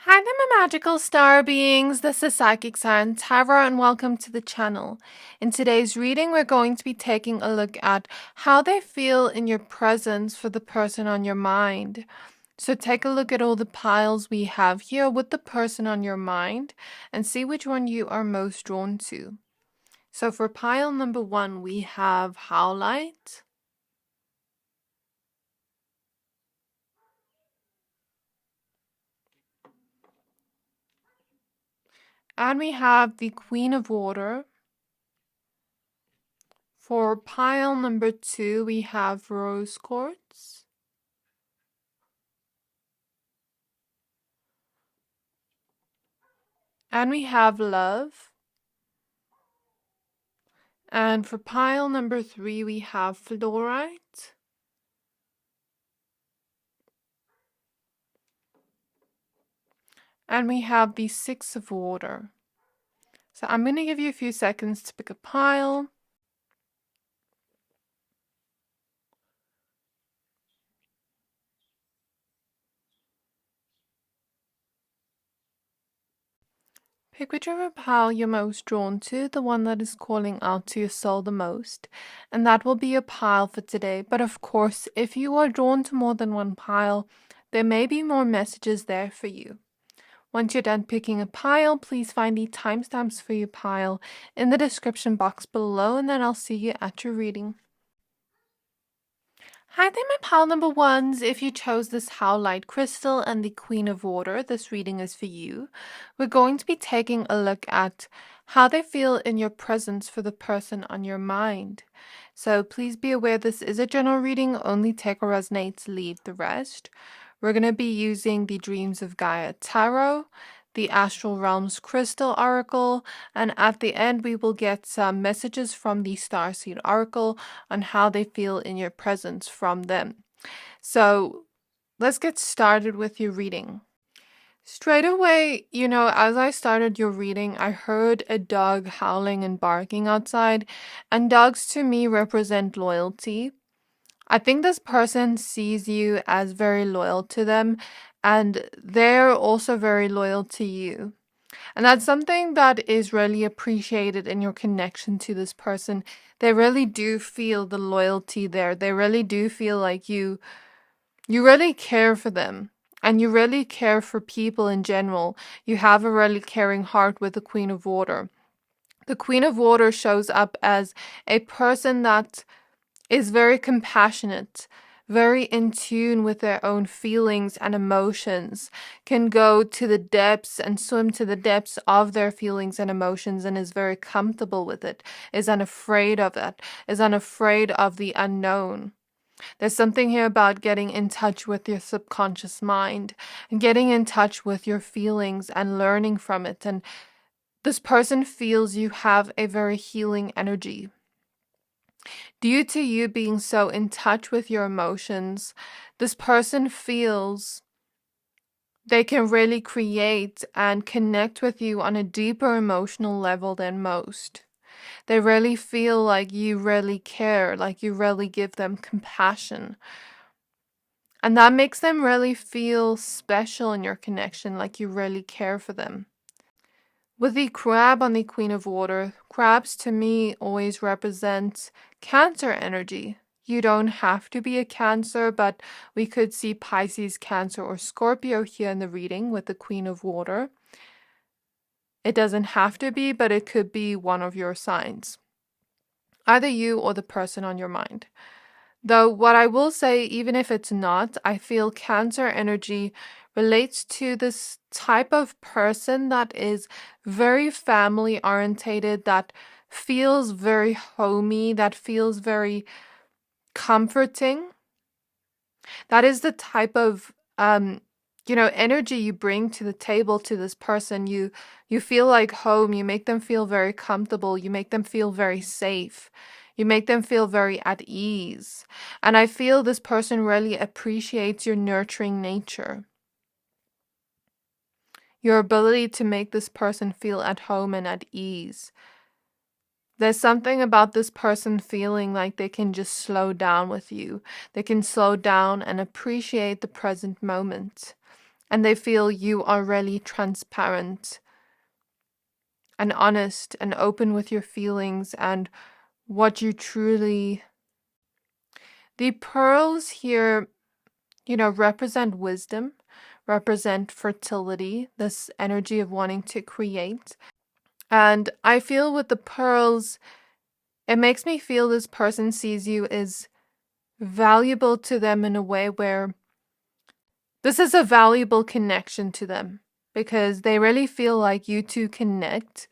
Hi there, my magical star beings. This is Psychic Siren Tarot, and welcome to the channel. In today's reading, we're going to be taking a look at how they feel in your presence for the person on your mind. So take a look at all the piles we have here with the person on your mind and see which one you are most drawn to. So for pile number 1, we have Howlite. And we have the Queen of Water. For pile number 2, we have Rose Quartz. And we have Love. And for pile number 3, we have Fluorite. And we have the Six of Water. So I'm going to give you a few seconds to pick a pile. Pick whichever pile you're most drawn to, the one that is calling out to your soul the most, and that will be your pile for today. But of course, if you are drawn to more than one pile, there may be more messages there for you. Once you're done picking a pile, please find the timestamps for your pile in the description box below, and then I'll see you at your reading. Hi there, my pile number 1s. If you chose this Howlite crystal and the Queen of Water, this reading is for you. We're going to be taking a look at how they feel in your presence for the person on your mind. So please be aware this is a general reading. Only take what resonates, leave the rest. We're going to be using the Dreams of Gaia Tarot, the Astral Realms Crystal Oracle, and at the end we will get some messages from the Starseed Oracle on how they feel in your presence from them. So let's get started with your reading. Straight away, as I started your reading, I heard a dog howling and barking outside, and dogs to me represent loyalty. I think this person sees you as very loyal to them, and they're also very loyal to you. And that's something that is really appreciated in your connection to this person. They really do feel the loyalty there. They really do feel like you really care for them. And you really care for people in general. You have a really caring heart with the Queen of Water. The Queen of Water shows up as a person that is very compassionate, very in tune with their own feelings and emotions, can go to the depths and swim to the depths of their feelings and emotions, and is very comfortable with it, is unafraid of it, is unafraid of the unknown. There's something here about getting in touch with your subconscious mind and getting in touch with your feelings and learning from it. And this person feels you have a very healing energy. Due to you being so in touch with your emotions, this person feels they can really create and connect with you on a deeper emotional level than most. They really feel like you really care, like you really give them compassion. And that makes them really feel special in your connection, like you really care for them. With the crab on the Queen of Water, crabs to me always represent Cancer energy. You don't have to be a Cancer, but we could see Pisces, Cancer, or Scorpio here in the reading with the Queen of Water. It doesn't have to be, but it could be one of your signs. Either you or the person on your mind. Though what I will say, even if it's not, I feel Cancer energy relates to this type of person that is very family orientated, that feels very homey, that feels very comforting. That is the type of energy you bring to the table to this person. You feel like home. You make them feel very comfortable. You make them feel very safe. You make them feel very at ease. And I feel this person really appreciates your nurturing nature. Your ability to make this person feel at home and at ease. There's something about this person feeling like they can just slow down with you. They can slow down and appreciate the present moment. and they feel you are really transparent and honest and open with your feelings and what you truly. The pearls here, represent wisdom, represent fertility, this energy of wanting to create. And I feel with the pearls, it makes me feel this person sees you as valuable to them in a way where this is a valuable connection to them because they really feel like you two connect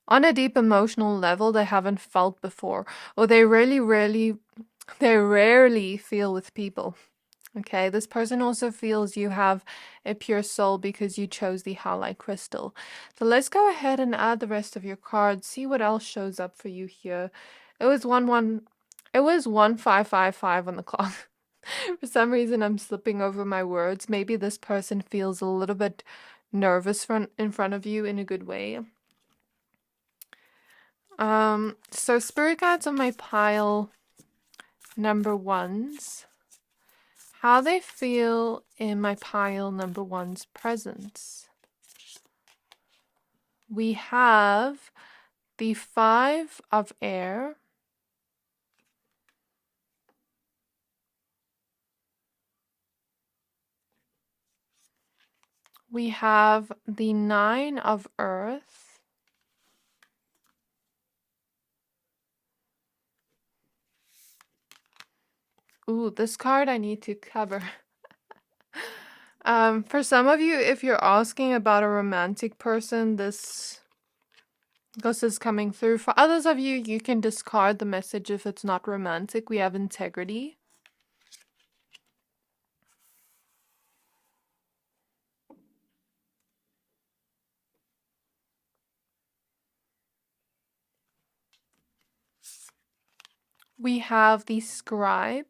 on a deep emotional level they haven't felt before, or they rarely feel with people. Okay, this person also feels you have a pure soul because you chose the Howlite crystal. So let's go ahead and add the rest of your cards, see what else shows up for you here. It was 1555 on the clock. For some reason, I'm slipping over my words. Maybe this person feels a little bit nervous in front of you in a good way. So spirit guides on my pile number ones. How they feel in my pile number one's presence. We have the 5 of air. We have the 9 of earth. Ooh, this card I need to cover. For some of you, if you're asking about a romantic person, this is coming through. For others of you, you can discard the message if it's not romantic. We have integrity. We have the scribe.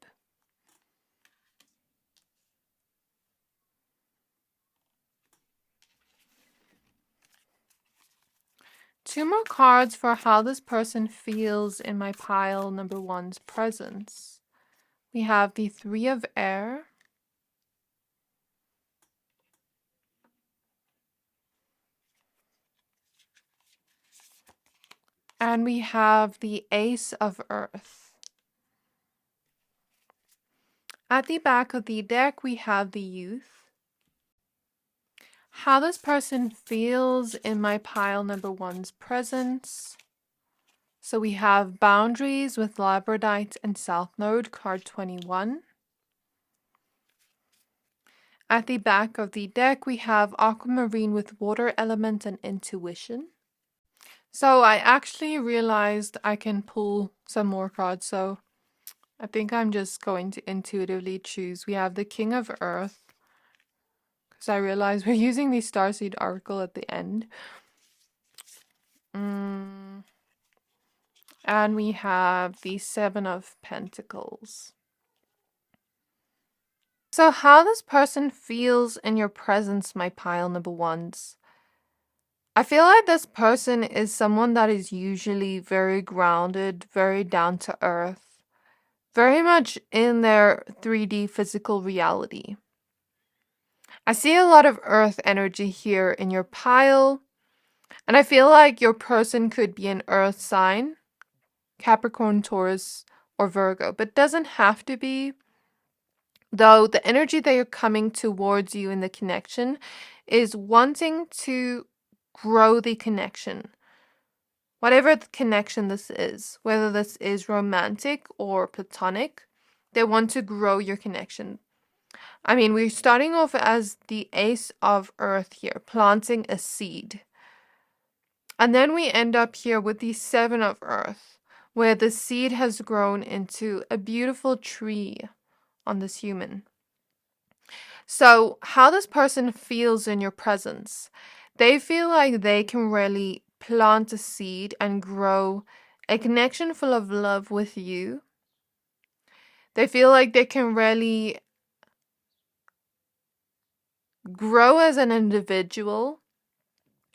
Two more cards for how this person feels in my pile number one's presence. We have the 3 of air. And we have the Ace of Earth. At the back of the deck, we have the Youth. How this person feels in my pile number one's presence. So we have Boundaries with Labradorite and South Node, card 21. At the back of the deck, we have Aquamarine with Water Element and Intuition. So I actually realized I can pull some more cards, so I think I'm just going to intuitively choose. We have the King of Earth, because I realized we're using the Starseed Oracle at the end. And we have the 7 of Pentacles. So how this person feels in your presence, my pile number ones. I feel like this person is someone that is usually very grounded, very down to earth, very much in their 3D physical reality. I see a lot of earth energy here in your pile, and I feel like your person could be an earth sign, Capricorn, Taurus, or Virgo, but doesn't have to be. Though the energy that you're coming towards you in the connection is wanting to grow the connection. Whatever the connection this is, whether this is romantic or platonic, they want to grow your connection. I mean, we're starting off as the Ace of Earth here, planting a seed. And then we end up here with the 7 of Earth, where the seed has grown into a beautiful tree on this human. So how this person feels in your presence, they feel like they can really plant a seed and grow a connection full of love with you. They feel like they can really grow as an individual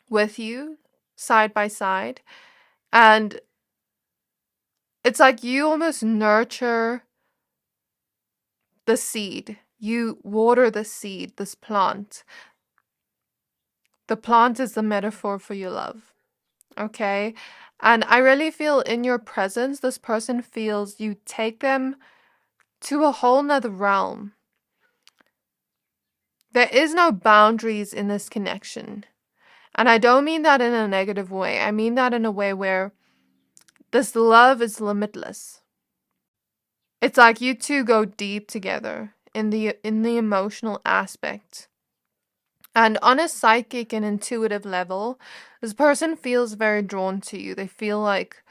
with you, side by side. And it's like you almost nurture the seed. You water the seed, this plant. The plant is the metaphor for your love. Okay. And I really feel in your presence, this person feels you take them to a whole nother realm. There is no boundaries in this connection. And I don't mean that in a negative way. I mean that in a way where this love is limitless. It's like you two go deep together in the emotional aspect. And on a psychic and intuitive level, this person feels very drawn to you. They feel like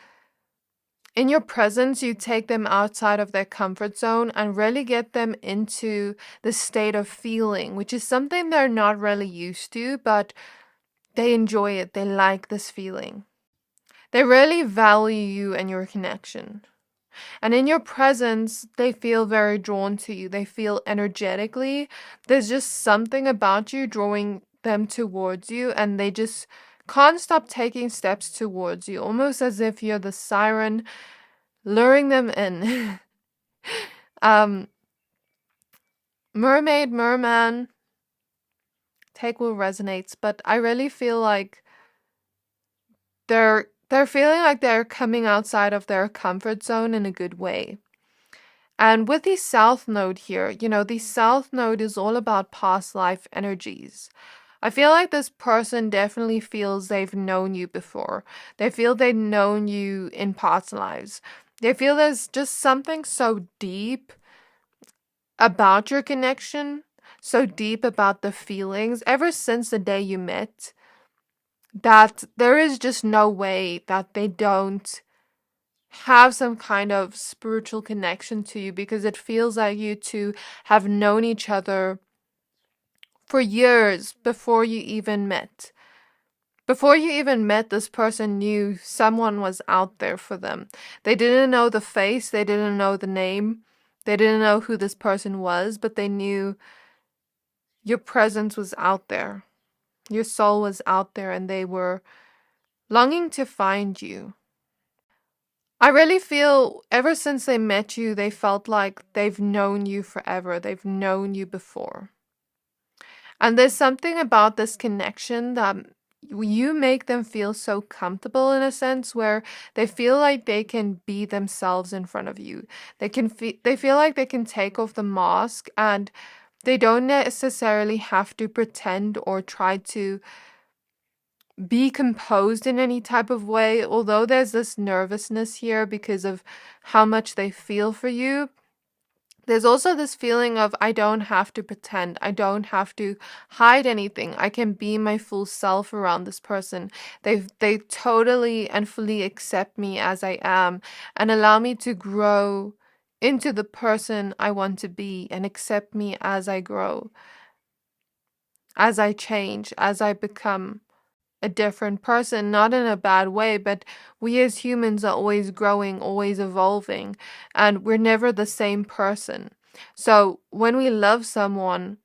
in your presence, you take them outside of their comfort zone and really get them into the state of feeling, which is something they're not really used to, but they enjoy it. They like this feeling. They really value you and your connection. And in your presence, they feel very drawn to you. They feel energetically. There's just something about you drawing them towards you, and they just can't stop taking steps towards you, almost as if you're the siren luring them in. Mermaid, merman, take what resonates, but I really feel like they're feeling like they're coming outside of their comfort zone in a good way. And with the South Node here, the South Node is all about past life energies. I feel like this person definitely feels they've known you before. They feel they've known you in past lives. They feel there's just something so deep about your connection, so deep about the feelings ever since the day you met, that there is just no way that they don't have some kind of spiritual connection to you, because it feels like you two have known each other for years before you even met. Before you even met, this person knew someone was out there for them. They didn't know the face, they didn't know the name, they didn't know who this person was, but they knew your presence was out there. Your soul was out there, and they were longing to find you. I really feel ever since they met you, they felt like they've known you forever. They've known you before. And there's something about this connection that you make them feel so comfortable, in a sense where they feel like they can be themselves in front of you. They feel like they can take off the mask, and they don't necessarily have to pretend or try to be composed in any type of way, although there's this nervousness here because of how much they feel for you. There's also this feeling of, I don't have to pretend. I don't have to hide anything. I can be my full self around this person. They totally and fully accept me as I am and allow me to grow into the person I want to be, and accept me as I grow, as I change, as I become a different person, not in a bad way, but we as humans are always growing, always evolving, and we're never the same person. So when we love someone,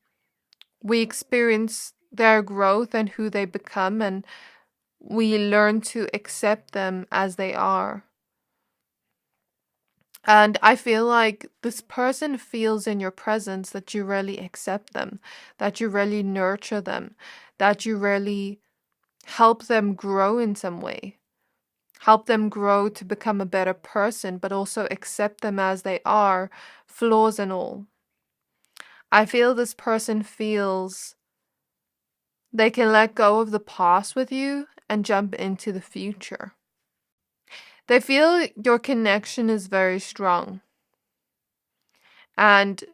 we experience their growth and who they become, and we learn to accept them as they are. And I feel like this person feels in your presence that you really accept them, that you really nurture them, that you really help them grow in some way. Help them grow to become a better person, but also accept them as they are, flaws and all. I feel this person feels they can let go of the past with you and jump into the future. They feel your connection is very strong. And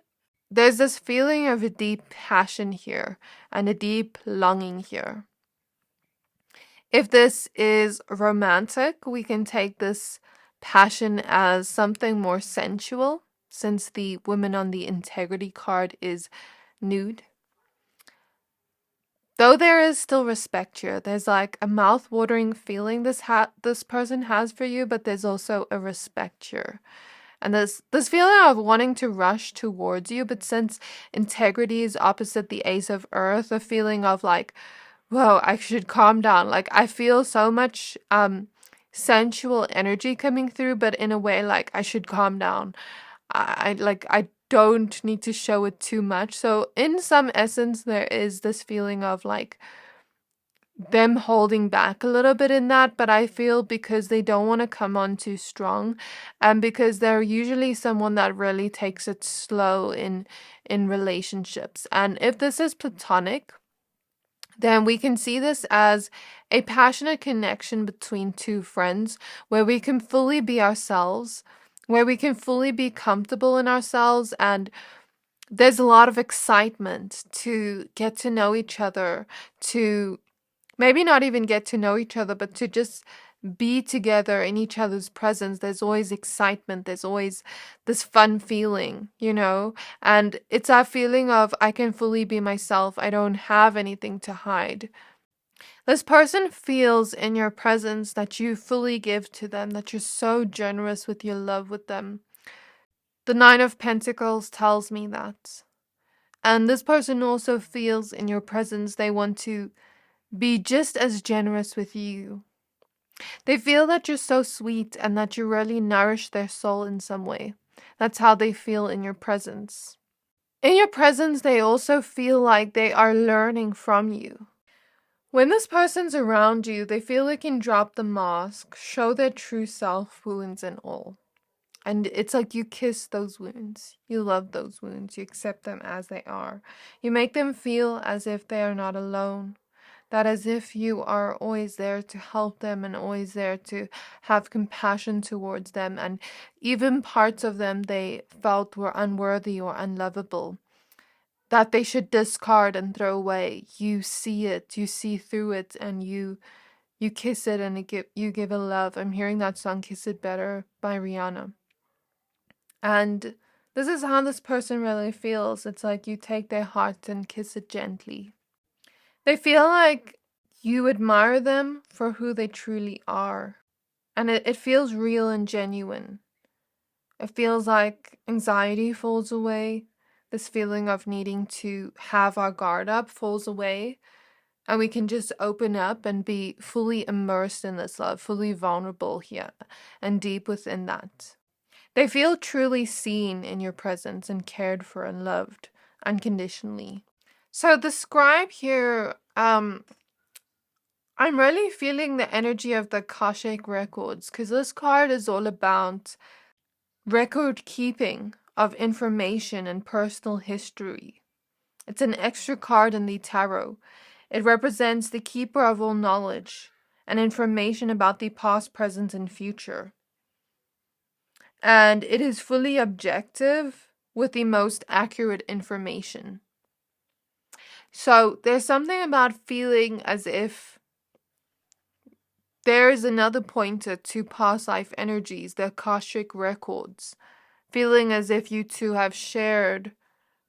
there's this feeling of a deep passion here and a deep longing here. If this is romantic, we can take this passion as something more sensual, since the woman on the integrity card is nude. Though there is still respect here, there's like a mouth-watering feeling this person has for you, but there's also a respect here. And this feeling of wanting to rush towards you, but since integrity is opposite the Ace of Earth, a feeling of like, whoa, I should calm down. Like, I feel so much sensual energy coming through, but in a way like I should calm down. I don't need to show it too much. So in some essence, there is this feeling of like, them holding back a little bit in that, but I feel because they don't want to come on too strong, and because they're usually someone that really takes it slow in relationships. And if this is platonic, then we can see this as a passionate connection between two friends where we can fully be ourselves, where we can fully be comfortable in ourselves, and there's a lot of excitement to get to know each other, to maybe not even get to know each other, but to just be together in each other's presence. There's always excitement. There's always this fun feeling, you know? And it's that feeling of I can fully be myself. I don't have anything to hide. This person feels in your presence that you fully give to them, that you're so generous with your love with them. The Nine of Pentacles tells me that. And this person also feels in your presence they want to be just as generous with you. They feel that you're so sweet and that you really nourish their soul in some way. That's how they feel in your presence. In your presence, they also feel like they are learning from you. When this person's around you, they feel they can drop the mask, show their true self, wounds and all. And it's like you kiss those wounds. You love those wounds. You accept them as they are. You make them feel as if they are not alone. That as if you are always there to help them and always there to have compassion towards them. And even parts of them they felt were unworthy or unlovable, that they should discard and throw away. You see it, you see through it, and you kiss it and you give a love. I'm hearing that song Kiss It Better by Rihanna. And this is how this person really feels. It's like you take their heart and kiss it gently. They feel like you admire them for who they truly are. And it feels real and genuine. It feels like anxiety falls away. This feeling of needing to have our guard up falls away. And we can just open up and be fully immersed in this love, fully vulnerable here and deep within that. They feel truly seen in your presence and cared for and loved unconditionally. So the scribe here, I'm really feeling the energy of the Akashic records, because this card is all about record keeping of information and personal history. It's an extra card in the tarot. It represents the keeper of all knowledge and information about the past, present, and future. And it is fully objective with the most accurate information. So there's something about feeling as if there is another pointer to past life energies, the Akashic records. Feeling as if you two have shared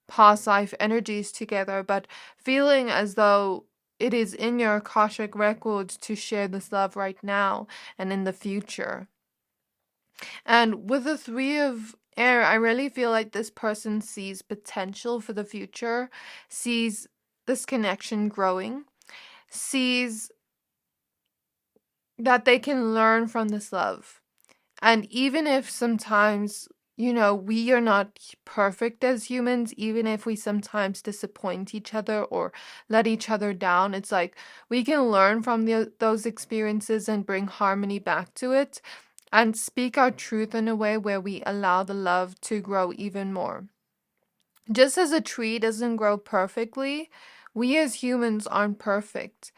past life energies together, but feeling as though it is in your Akashic records to share this love right now and in the future. And with the Three of Air, I really feel like this person sees potential for the future, sees this connection growing, sees that they can learn from this love. And even if sometimes, we are not perfect as humans, even if we sometimes disappoint each other or let each other down, it's like we can learn from those experiences and bring harmony back to it and speak our truth in a way where we allow the love to grow even more. Just as a tree doesn't grow perfectly, we as humans aren't perfect.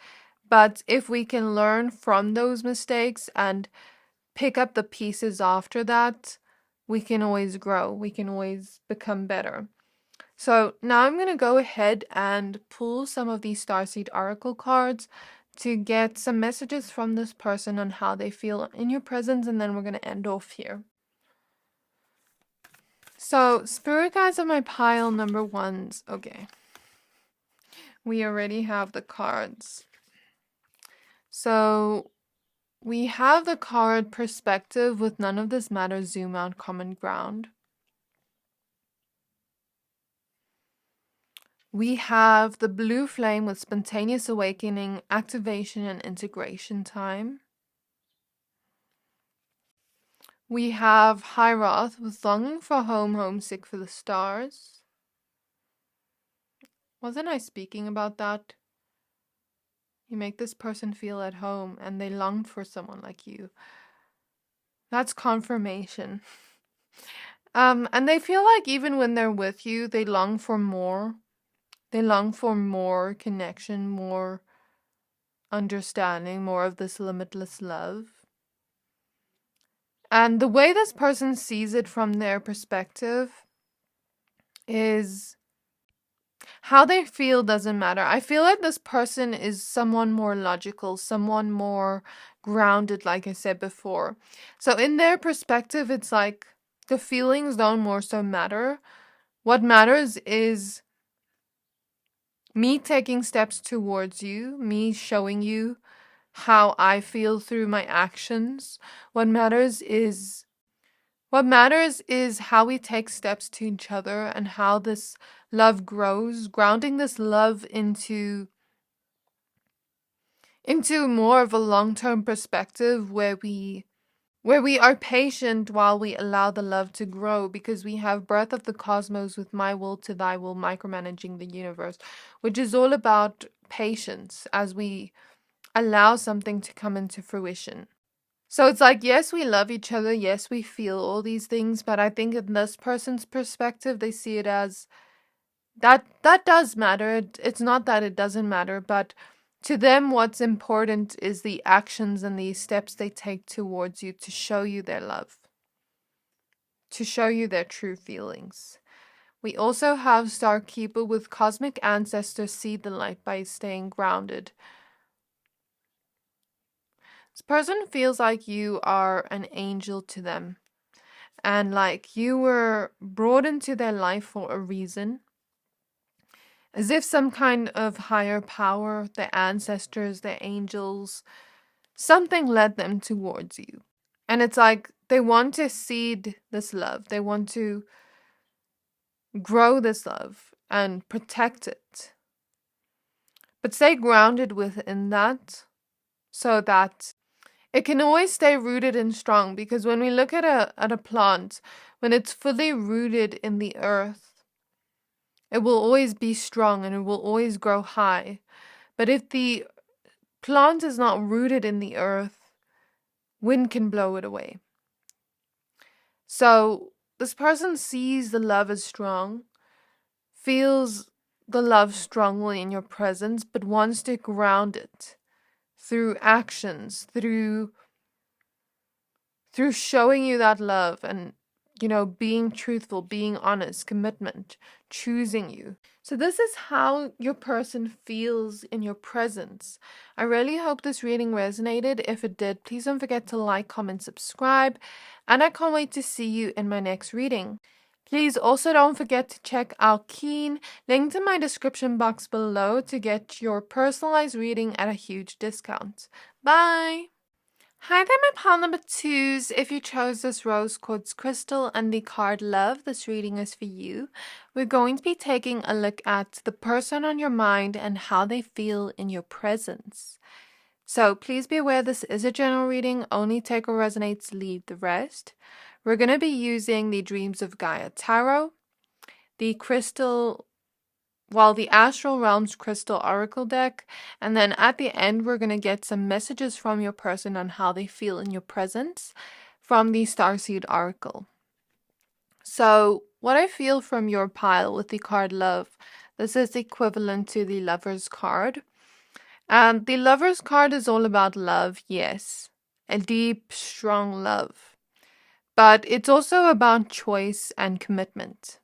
But if we can learn from those mistakes and pick up the pieces after that, we can always grow. We can always become better. So now I'm going to go ahead and pull some of these Starseed Oracle cards to get some messages from this person on how they feel in your presence, and then we're going to end off here. So, Spirit Guides of my pile number ones. Okay. We already have the cards. So, we have the card Perspective with None of This Matters, Zoom Out, Common Ground. We have the Blue Flame with Spontaneous Awakening, Activation, and Integration Time. We have High-Wrath with Longing for Home, Homesick for the Stars. Wasn't I speaking about that? You make this person feel at home and they long for someone like you. That's confirmation. And they feel like even when they're with you, they long for more. They long for more connection, more understanding, more of this limitless love. And the way this person sees it from their perspective is how they feel doesn't matter. I feel like this person is someone more logical, someone more grounded, like I said before. So in their perspective, it's like the feelings don't more so matter. What matters is me taking steps towards you, me showing you how I feel through my actions. What matters is how we take steps to each other and how this love grows, grounding this love into more of a long-term perspective where we are patient while we allow the love to grow, because we have Breath of the Cosmos with My Will to Thy Will micromanaging the universe, which is all about patience as we allow something to come into fruition. So it's like, yes, we love each other. Yes, we feel all these things. But I think in this person's perspective, they see it as that does matter. It's not that it doesn't matter, but to them, what's important is the actions and the steps they take towards you to show you their love, to show you their true feelings. We also have Starkeeper with Cosmic Ancestors see the light by staying grounded. This person feels like you are an angel to them, and like you were brought into their life for a reason, as if some kind of higher power, their ancestors, their angels, something led them towards you. And it's like they want to seed this love, they want to grow this love and protect it, but stay grounded within that so that it can always stay rooted and strong. Because when we look at a plant, when it's fully rooted in the earth, it will always be strong and it will always grow high. But if the plant is not rooted in the earth, wind can blow it away. So this person sees the love as strong, feels the love strongly in your presence, but wants to ground it through actions, through showing you that love and, being truthful, being honest, commitment, choosing you. So this is how your person feels in your presence. I really hope this reading resonated. If it did, please don't forget to like, comment, subscribe, and I can't wait to see you in my next reading. Please also don't forget to check out Keen, linked in my description box below, to get your personalized reading at a huge discount. Bye! Hi there, my pile number twos. If you chose this rose quartz crystal and the card Love, this reading is for you. We're going to be taking a look at the person on your mind and how they feel in your presence. So please be aware this is a general reading. Only take what resonates, leave the rest. We're going to be using the Dreams of Gaia Tarot, the Astral Realms Crystal Oracle deck, and then at the end we're going to get some messages from your person on how they feel in your presence from the Starseed Oracle. So what I feel from your pile with the card Love, this is equivalent to the Lover's card. And the Lover's card is all about love, yes, a deep, strong love. But it's also about choice and commitment.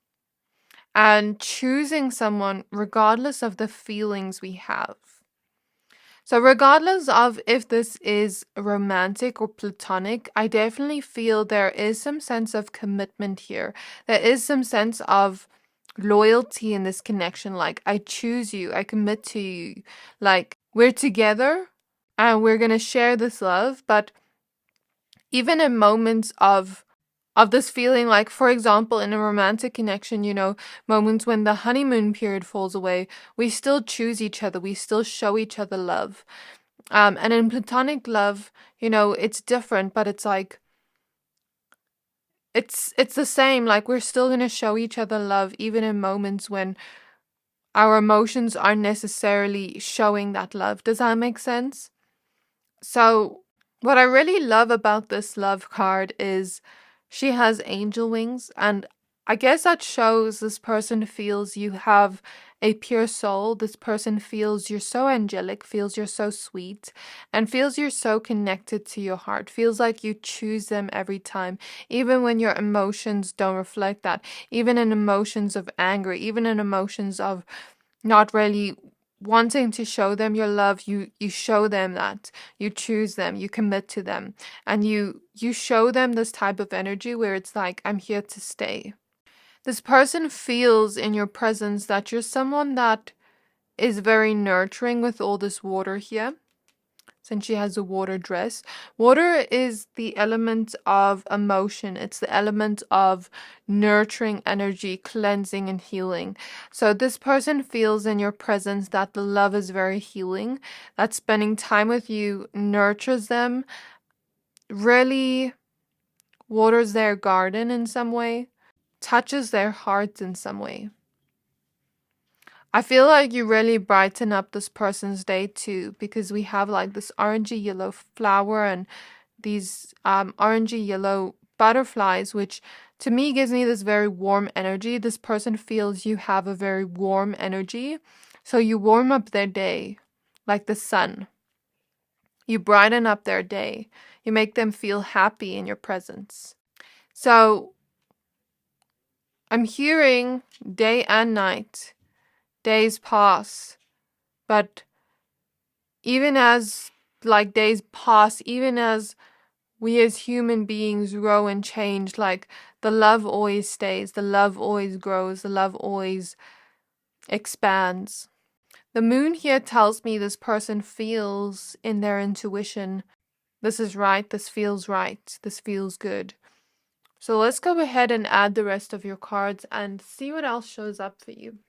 And choosing someone regardless of the feelings we have. So regardless of if this is romantic or platonic, I definitely feel there is some sense of commitment here. There is some sense of loyalty in this connection. Like, I choose you, I commit to you. Like, we're together and we're going to share this love. But even in moments of this feeling, like, for example, in a romantic connection, moments when the honeymoon period falls away, we still choose each other, we still show each other love. And in platonic love, it's different, but it's like, it's the same. Like, we're still going to show each other love, even in moments when our emotions aren't necessarily showing that love. Does that make sense? So, what I really love about this love card is she has angel wings, and I guess that shows this person feels you have a pure soul. This person feels you're so angelic, feels you're so sweet, and feels you're so connected to your heart. Feels like you choose them every time, even when your emotions don't reflect that. Even in emotions of anger, even in emotions of not really wanting to show them your love, you show them that you choose them, you commit to them, and you show them this type of energy where it's like, I'm here to stay. This person feels in your presence that you're someone that is very nurturing with all this water here. Since she has a water dress. Water is the element of emotion. It's the element of nurturing energy, cleansing, and healing. So this person feels in your presence that the love is very healing, that spending time with you nurtures them, really waters their garden in some way, touches their hearts in some way. I feel like you really brighten up this person's day too, because we have like this orangey yellow flower and these orangey yellow butterflies, which to me gives me this very warm energy. This person feels you have a very warm energy. So you warm up their day like the sun. You brighten up their day. You make them feel happy in your presence. So I'm hearing day and night. Days pass, but even as like days pass, even as we as human beings grow and change, like the love always stays, the love always grows, the love always expands. The moon here tells me this person feels in their intuition, this is right, this feels right, this feels good. So let's go ahead and add the rest of your cards and see what else shows up for you.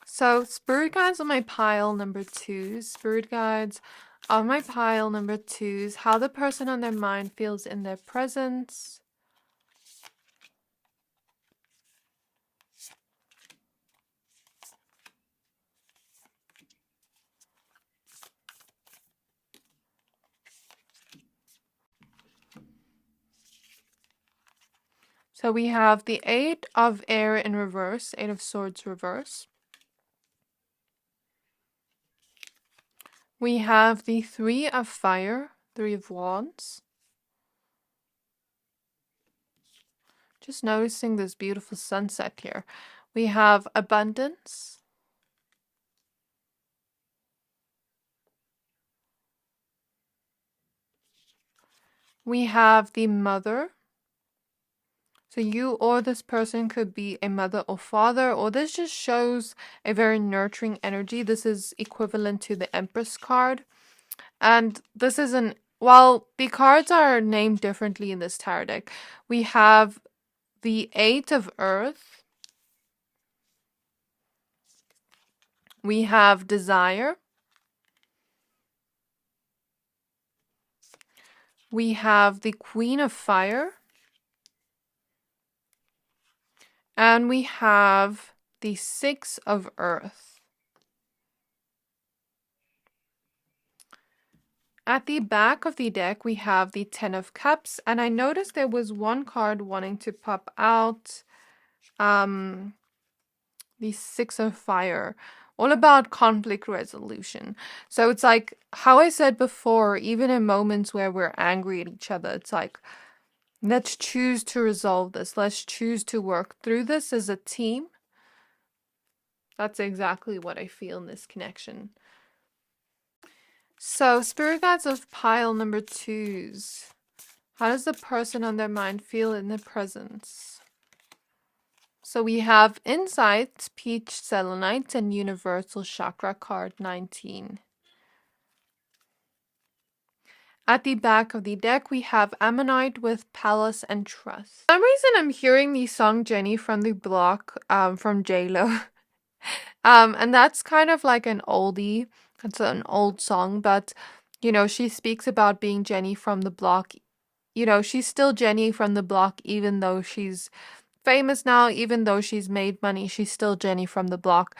So, spirit guides on my pile number 2. Spirit guides on my pile number 2. How the person on their mind feels in their presence. So we have the 8 of air in reverse, 8 of swords reverse. We have the 3 of fire, 3 of wands. Just noticing this beautiful sunset here. We have abundance. We have the mother. So you or this person could be a mother or father, or this just shows a very nurturing energy. This is equivalent to the Empress card. And this is while the cards are named differently in this tarot deck, we have the 8 of earth. We have desire. We have the Queen of Fire. And we have the 6 of earth. At the back of the deck, we have the 10 of cups. And I noticed there was one card wanting to pop out. The 6 of fire. All about conflict resolution. So it's like how I said before, even in moments where we're angry at each other, it's like, let's choose to resolve this. Let's choose to work through this as a team. That's exactly what I feel in this connection. So, spirit guides of pile number 2s. How does the person on their mind feel in their presence? So we have Insight, Peach Selenite, and Universal Chakra card 19. At the back of the deck, we have Ammonite with Palace and Trust. For some reason, I'm hearing the song Jenny from the Block from J-Lo. And that's kind of like an oldie. It's an old song, but, you know, she speaks about being Jenny from the Block. You know, she's still Jenny from the Block, even though she's famous now, even though she's made money, she's still Jenny from the Block.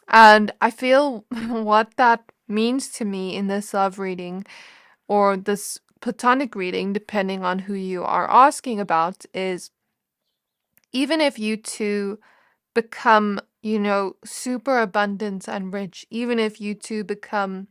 And I feel what that means to me in this love reading or this platonic reading, depending on who you are asking about, is even if you two become, super abundant and rich, even if you two become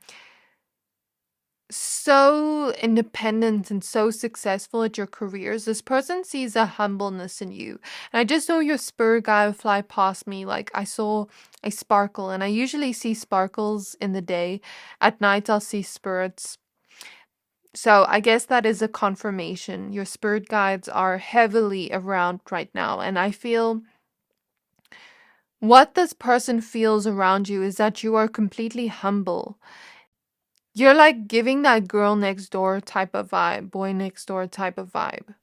so independent and so successful at your careers, this person sees a humbleness in you. And I just saw your spirit guide fly past me. Like I saw a sparkle, and I usually see sparkles in the day. At night, I'll see spirits. So I guess that is a confirmation. Your spirit guides are heavily around right now. And I feel what this person feels around you is that you are completely humble. You're like giving that girl next door type of vibe, boy next door type of vibe.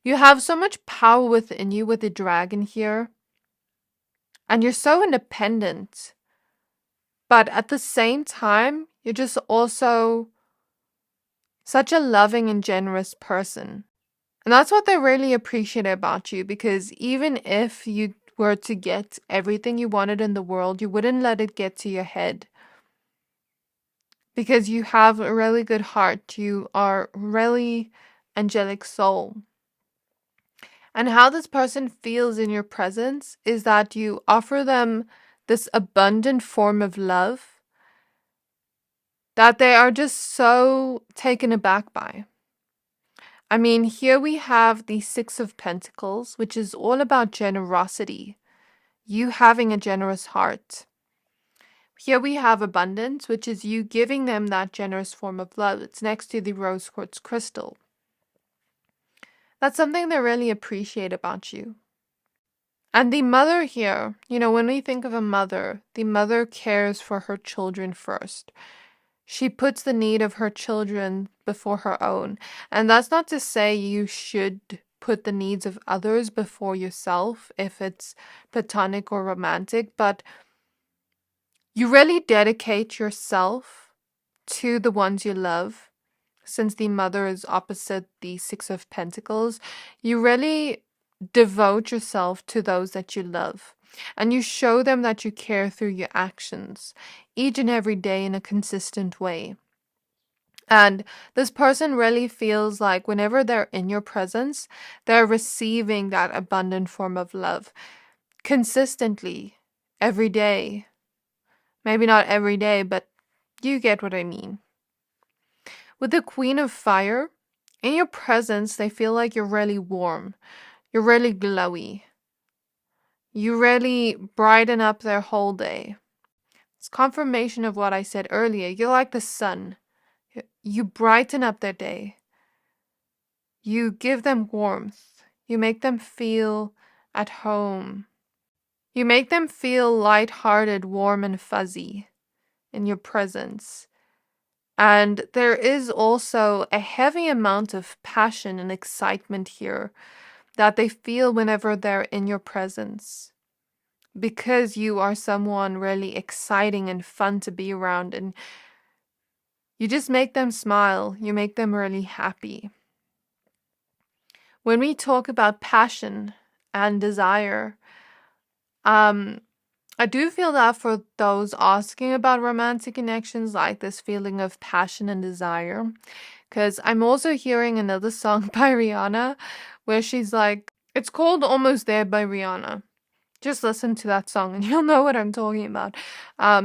You have so much power within you with the dragon here, and you're so independent. But at the same time, you're just also such a loving and generous person. And that's what they really appreciate about you, because even if you were to get everything you wanted in the world, you wouldn't let it get to your head. Because you have a really good heart. You are really angelic soul. And how this person feels in your presence is that you offer them this abundant form of love that they are just so taken aback by. I mean, here we have the Six of Pentacles, which is all about generosity, you having a generous heart. Here we have abundance, which is you giving them that generous form of love. It's next to the rose quartz crystal. That's something they really appreciate about you. And the mother here, when we think of a mother, the mother cares for her children first. She puts the need of her children before her own. And that's not to say you should put the needs of others before yourself if it's platonic or romantic, but you really dedicate yourself to the ones you love. Since the mother is opposite the Six of Pentacles, you really devote yourself to those that you love. And you show them that you care through your actions each and every day in a consistent way. And this person really feels like whenever they're in your presence, they're receiving that abundant form of love consistently every day. Maybe not every day, but you get what I mean. With the Queen of Fire, in your presence, they feel like you're really warm. You're really glowy. You really brighten up their whole day. It's confirmation of what I said earlier. You're like the sun. You brighten up their day. You give them warmth. You make them feel at home. You make them feel lighthearted, warm, and fuzzy in your presence. And there is also a heavy amount of passion and excitement here that they feel whenever they're in your presence. Because you are someone really exciting and fun to be around, and you just make them smile. You make them really happy. When we talk about passion and desire, I do feel that for those asking about romantic connections, like this feeling of passion and desire, because I'm also hearing another song by Rihanna where she's like, it's called Almost There by Rihanna. Just listen to that song and you'll know what I'm talking about.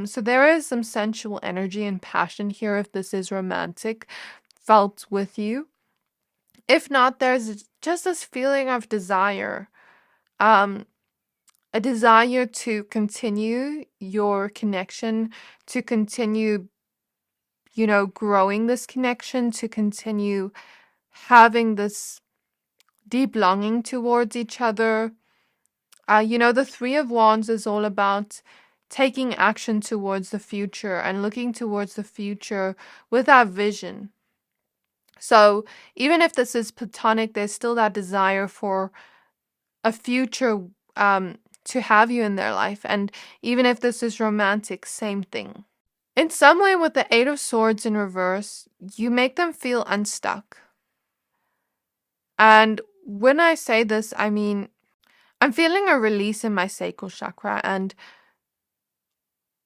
So there is some sensual energy and passion here if this is romantic, felt with you. If not, there's just this feeling of desire. A desire to continue your connection, to continue, growing this connection, to continue having this deep longing towards each other. The Three of Wands is all about taking action towards the future and looking towards the future with that vision. So even if this is platonic, there's still that desire for a future to have you in their life. And even if this is romantic, same thing. In some way, with the Eight of Swords in reverse, you make them feel unstuck. And when I say this, I mean, I'm feeling a release in my sacral chakra, and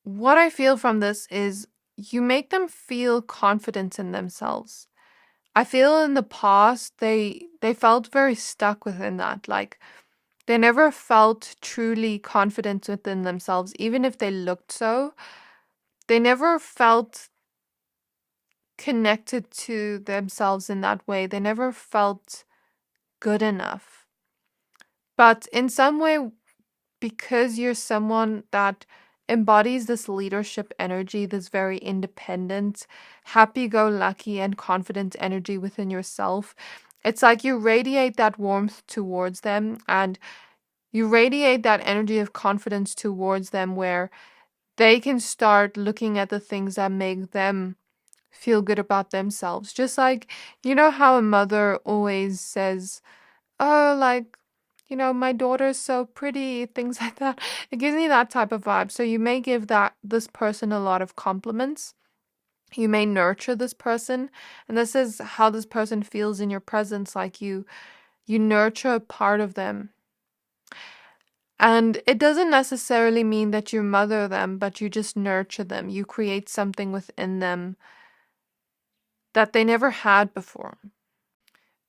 what I feel from this is you make them feel confident in themselves. I feel in the past they felt very stuck within that. Like they never felt truly confident within themselves, even if they looked so. They never felt connected to themselves in that way. They never felt good enough. But in some way, because you're someone that embodies this leadership energy, this very independent, happy go lucky, and confident energy within yourself, it's like you radiate that warmth towards them and you radiate that energy of confidence towards them where they can start looking at the things that make them feel good about themselves. Just like, you know how a mother always says, oh, like, my daughter's so pretty, things like that. It gives me that type of vibe. So you may give this person a lot of compliments. You may nurture this person, and this is how this person feels in your presence, like you nurture a part of them. And it doesn't necessarily mean that you mother them, but you just nurture them. You create something within them that they never had before.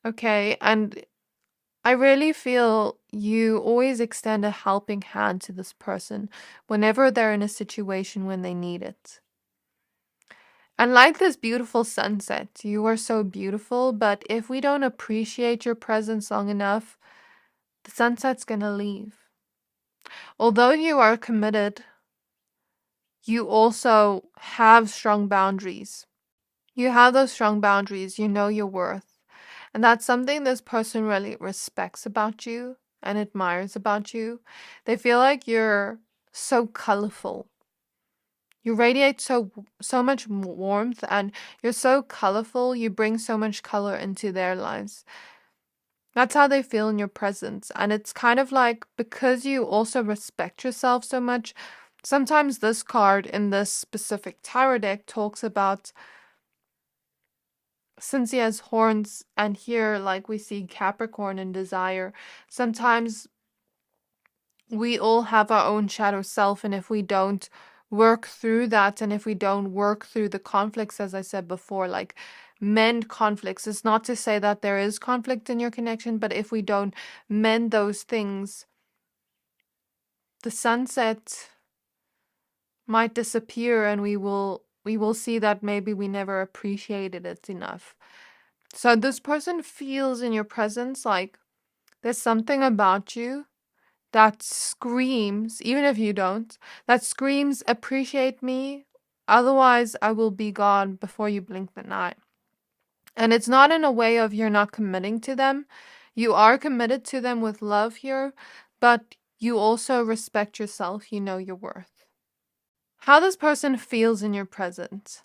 Okay, and I really feel you always extend a helping hand to this person whenever they're in a situation when they need it. And like this beautiful sunset, you are so beautiful, but if we don't appreciate your presence long enough, the sunset's gonna leave. Although you are committed, you also have strong boundaries. You have those strong boundaries, you know your worth. And that's something this person really respects about you and admires about you. They feel like you're so colorful. You radiate so much warmth and you're so colorful. You bring so much color into their lives. That's how they feel in your presence. And it's kind of like because you also respect yourself so much, sometimes this card in this specific tarot deck talks about, since he has horns and here like we see Capricorn and desire, sometimes we all have our own shadow self, and if we don't work through that, and if we don't work through the conflicts, as I said before, like mend conflicts, it's not to say that there is conflict in your connection, but if we don't mend those things, the sunset might disappear and we will see that maybe we never appreciated it enough. So this person feels in your presence like there's something about you that screams, even if you don't, that screams, appreciate me, otherwise I will be gone before you blink an eye. And it's not in a way of you're not committing to them. You are committed to them with love here, but you also respect yourself. You know your worth. How this person feels in your presence.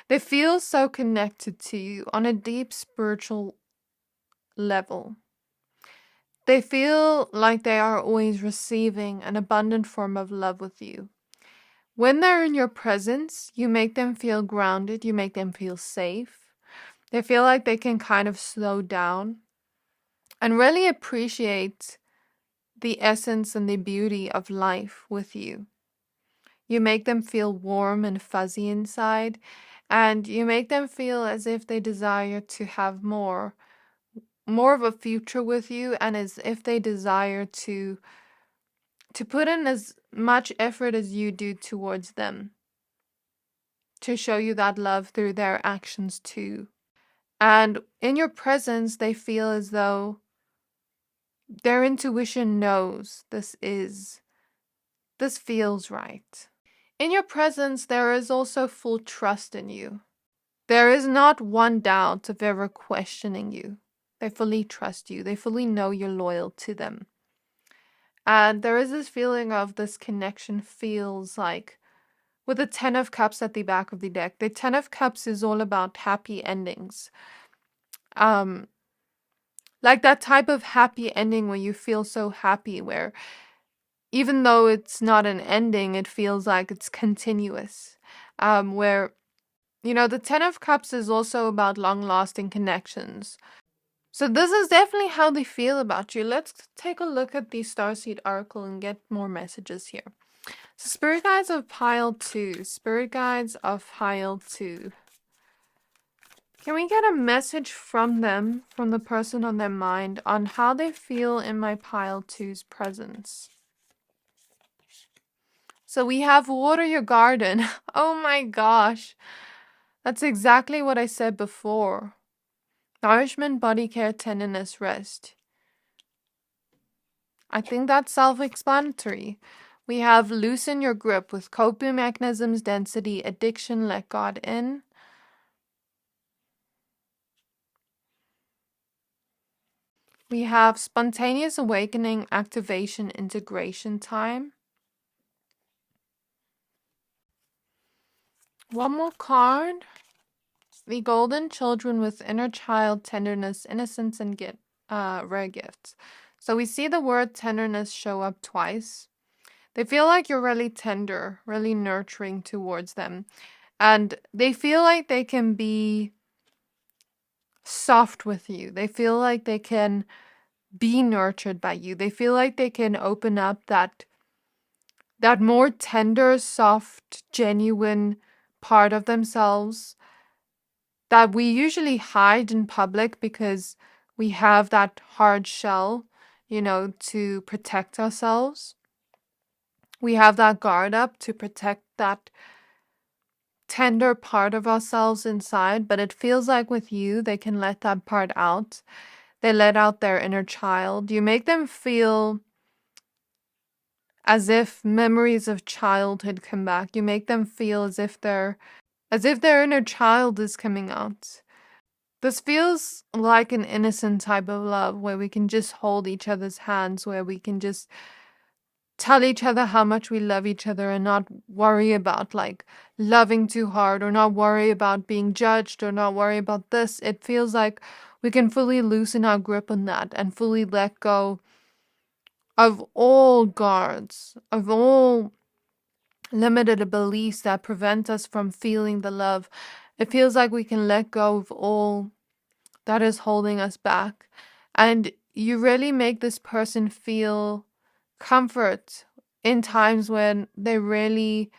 They feel so connected to you on a deep spiritual level. They feel like they are always receiving an abundant form of love with you. When they're in your presence, you make them feel grounded, you make them feel safe. They feel like they can kind of slow down and really appreciate the essence and the beauty of life with you. You make them feel warm and fuzzy inside, and you make them feel as if they desire to have more of a future with you, and as if they desire to put in as much effort as you do towards them, to show you that love through their actions too. And in your presence, they feel as though their intuition knows this feels right. In your presence, there is also full trust in you. There is not one doubt of ever questioning you. They fully trust you. They fully know you're loyal to them. And there is this feeling of this connection feels like, with the 10 of Cups at the back of the deck, the 10 of Cups is all about happy endings. Like that type of happy ending where you feel so happy, where even though it's not an ending, it feels like it's continuous. Where, the 10 of Cups is also about long-lasting connections. So this is definitely how they feel about you. Let's take a look at the Starseed Oracle and get more messages here. Spirit guides of pile 2. Spirit guides of pile 2. Can we get a message from them, from the person on their mind, on how they feel in my pile 2's presence? So we have water your garden. Oh my gosh. That's exactly what I said before. Nourishment, body care, tenderness, rest. I think that's self-explanatory. We have loosen your grip with coping mechanisms, density, addiction, let God in. We have spontaneous awakening, activation, integration time. One more card. The golden children with inner child tenderness, innocence, and rare gifts. So we see the word tenderness show up twice. They feel like you're really tender, really nurturing towards them. And they feel like they can be soft with you. They feel like they can be nurtured by you. They feel like they can open up that more tender, soft, genuine part of themselves that we usually hide in public because we have that hard shell, to protect ourselves. We have that guard up to protect that tender part of ourselves inside, but it feels like with you, they can let that part out. They let out their inner child. You make them feel as if memories of childhood come back. You make them feel as if their inner child is coming out. This feels like an innocent type of love where we can just hold each other's hands, where we can just tell each other how much we love each other and not worry about like loving too hard, or not worry about being judged, or not worry about this. It feels like we can fully loosen our grip on that and fully let go of all guards, of all limited beliefs that prevent us from feeling the love. It feels like we can let go of all that is holding us back. And you really make this person feel comfort in times when they really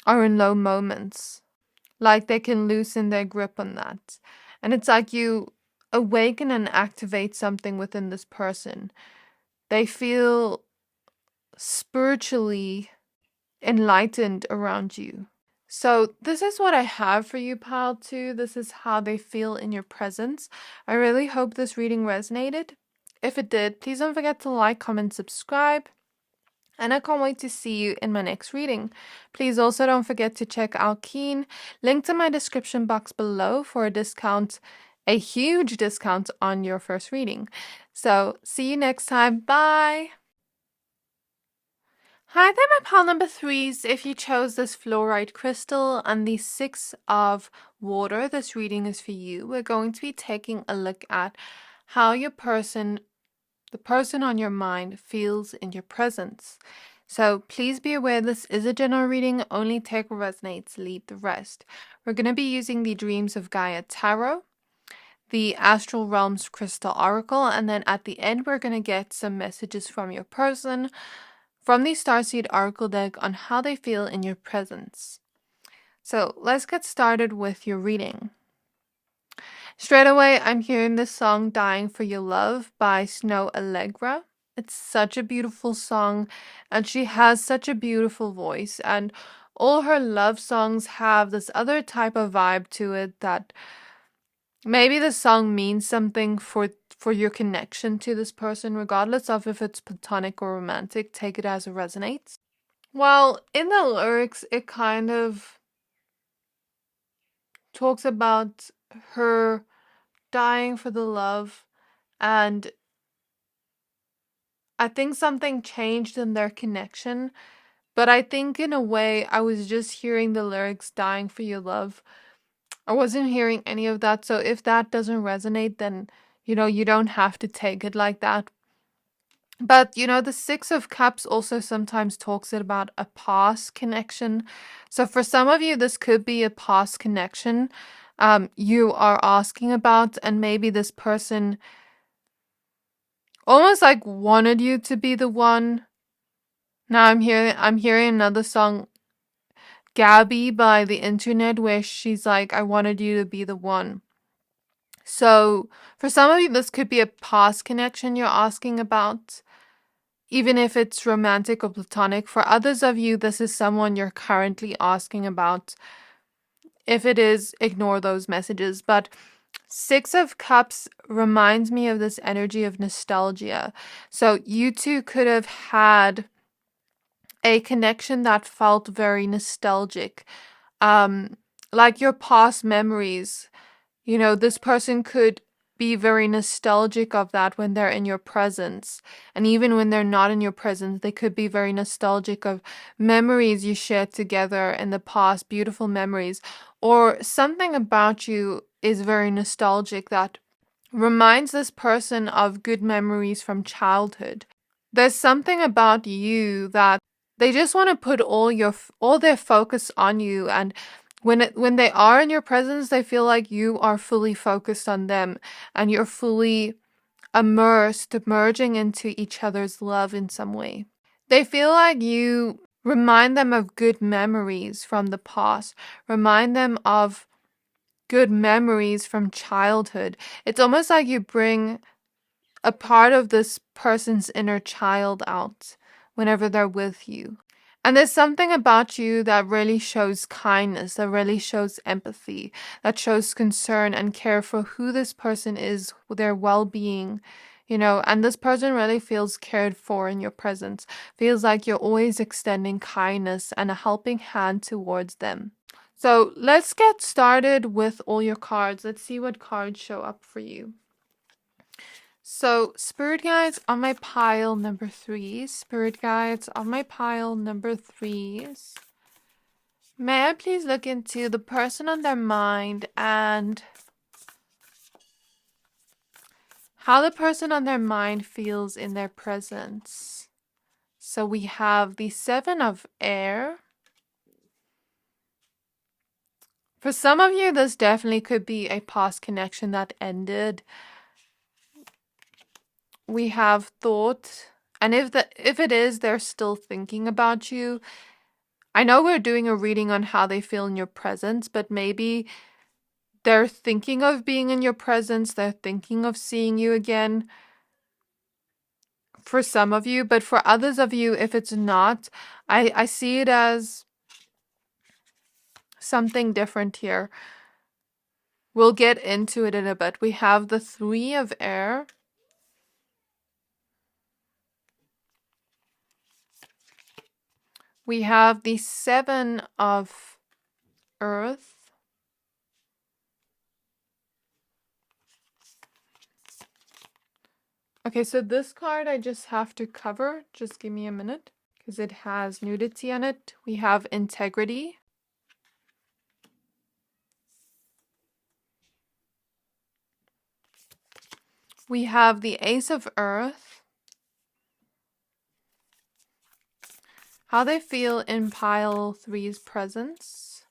are in low moments. Like they can loosen their grip on that. And it's like you awaken and activate something within this person. They feel spiritually enlightened around you. So this is what I have for you, pile 2. This is how they feel in your presence. I really hope this reading resonated. If it did, please don't forget to like, comment, subscribe. And I can't wait to see you in my next reading. Please also don't forget to check out Keen. Linked in my description box below for a discount, a huge discount on your first reading. So see you next time. Bye! Hi there, my pile number 3s. If you chose this fluorite crystal and the 6 of water, this reading is for you. We're going to be taking a look at how the person on your mind feels in your presence. So please be aware this is a general reading. Only take what resonates, leave the rest. We're going to be using the Dreams of Gaia Tarot, the Astral Realms Crystal Oracle, and then at the end we're going to get some messages from your person from the Starseed Oracle deck on how they feel in your presence. So let's get started with your reading. Straight away, I'm hearing this song Dying for Your Love by Snow Allegra. It's such a beautiful song, and she has such a beautiful voice, and all her love songs have this other type of vibe to it that maybe the song means something for your connection to this person, regardless of if it's platonic or romantic. Take it as it resonates. Well, in the lyrics, it kind of talks about her dying for the love, and I think something changed in their connection. But I think in a way, I was just hearing the lyrics dying for your love. I wasn't hearing any of that. So if that doesn't resonate, then, you don't have to take it like that. But, the 6 of Cups also sometimes talks about a past connection. So for some of you, this could be a past connection you are asking about. And maybe this person almost like wanted you to be the one Now I'm hearing another song, Gabby by the internet, where she's like, I wanted you to be the one. So for some of you, this could be a past connection you're asking about, even if it's romantic or platonic. For others of you, this is someone you're currently asking about. If it is, ignore those messages. But Six of Cups reminds me of this energy of nostalgia. So you two could have had a connection that felt very nostalgic. Like your past memories. You know, this person could be very nostalgic of that when they're in your presence. And even when they're not in your presence, they could be very nostalgic of memories you shared together in the past, beautiful memories. Or something about you is very nostalgic that reminds this person of good memories from childhood. There's something about you that they just want to put all their focus on you, and when they are in your presence, they feel like you are fully focused on them and you're fully immersed, merging into each other's love in some way. They feel like you remind them of good memories from the past, remind them of good memories from childhood. It's almost like you bring a part of this person's inner child out whenever they're with you. And there's something about you that really shows kindness, that really shows empathy, that shows concern and care for who this person is, their well-being, and this person really feels cared for in your presence, feels like you're always extending kindness and a helping hand towards them. So let's get started with all your cards. Let's see what cards show up for you. So, spirit guides on my pile number 3. Spirit guides on my pile number 3s. May I please look into the person on their mind and how the person on their mind feels in their presence. So we have the 7 of air. For some of you, this definitely could be a past connection that ended. We have thought, and if it is, they're still thinking about you. I know we're doing a reading on how they feel in your presence, but maybe they're thinking of being in your presence. They're thinking of seeing you again for some of you, but for others of you, if it's not, I see it as something different here. We'll get into it in a bit. We have the 3 of air. We have the 7 of earth. Okay, so this card I just have to cover. Just give me a minute because it has nudity on it. We have integrity. We have the Ace of Earth. How they feel in pile 3's presence.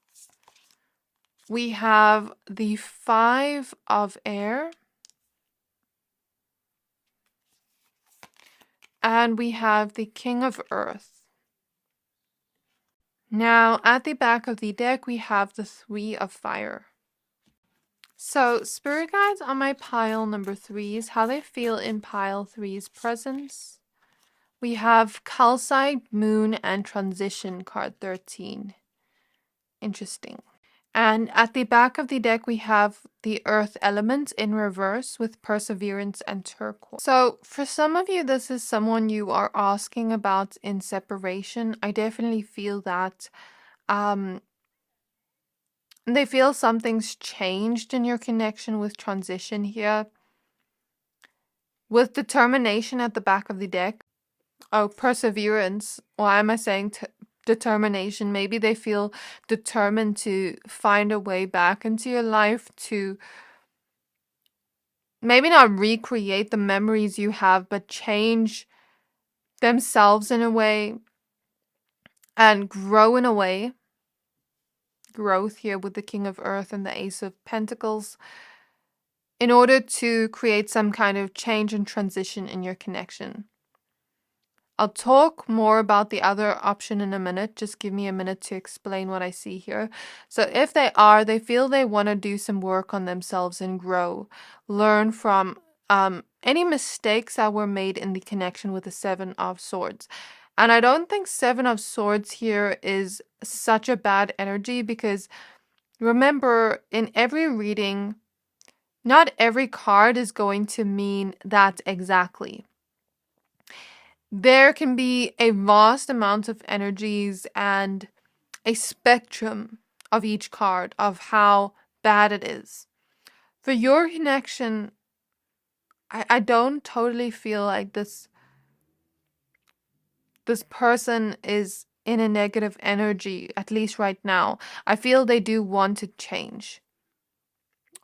We have the 5 of air. And we have the King of Earth. Now, at the back of the deck, we have the 3 of fire. So, spirit guides on my pile number 3s, how they feel in pile 3's presence. We have Calcite, Moon, and Transition, card 13. Interesting. And at the back of the deck, we have the Earth element in reverse with Perseverance and Turquoise. So for some of you, this is someone you are asking about in separation. I definitely feel that they feel something's changed in your connection with transition here. With determination at the back of the deck. Oh, perseverance. Why am I saying determination? Maybe they feel determined to find a way back into your life, to maybe not recreate the memories you have, but change themselves in a way and grow in a way. Growth here with the King of Earth and the Ace of Pentacles, in order to create some kind of change and transition in your connection. I'll talk more about the other option in a minute. Just give me a minute to explain what I see here. So if they feel they want to do some work on themselves and grow, learn from any mistakes that were made in the connection with the Seven of Swords. And I don't think Seven of Swords here is such a bad energy, because remember, in every reading, not every card is going to mean that exactly. There can be a vast amount of energies and a spectrum of each card of how bad it is. For your connection, I don't totally feel like this person is in a negative energy, at least right now. I feel they do want to change.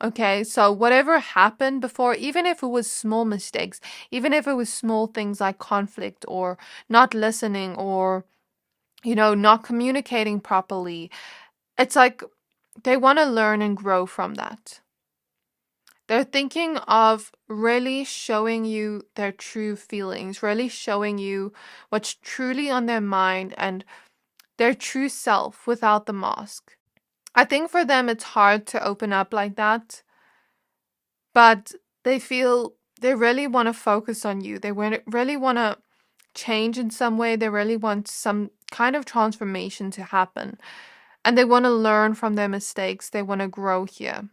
Okay, so whatever happened before, even if it was small mistakes, even if it was small things like conflict or not listening or, not communicating properly, it's like they want to learn and grow from that. They're thinking of really showing you their true feelings, really showing you what's truly on their mind and their true self without the mask. I think for them it's hard to open up like that, but they feel they really want to focus on you. They really want to change in some way. They really want some kind of transformation to happen. And they want to learn from their mistakes. They want to grow here.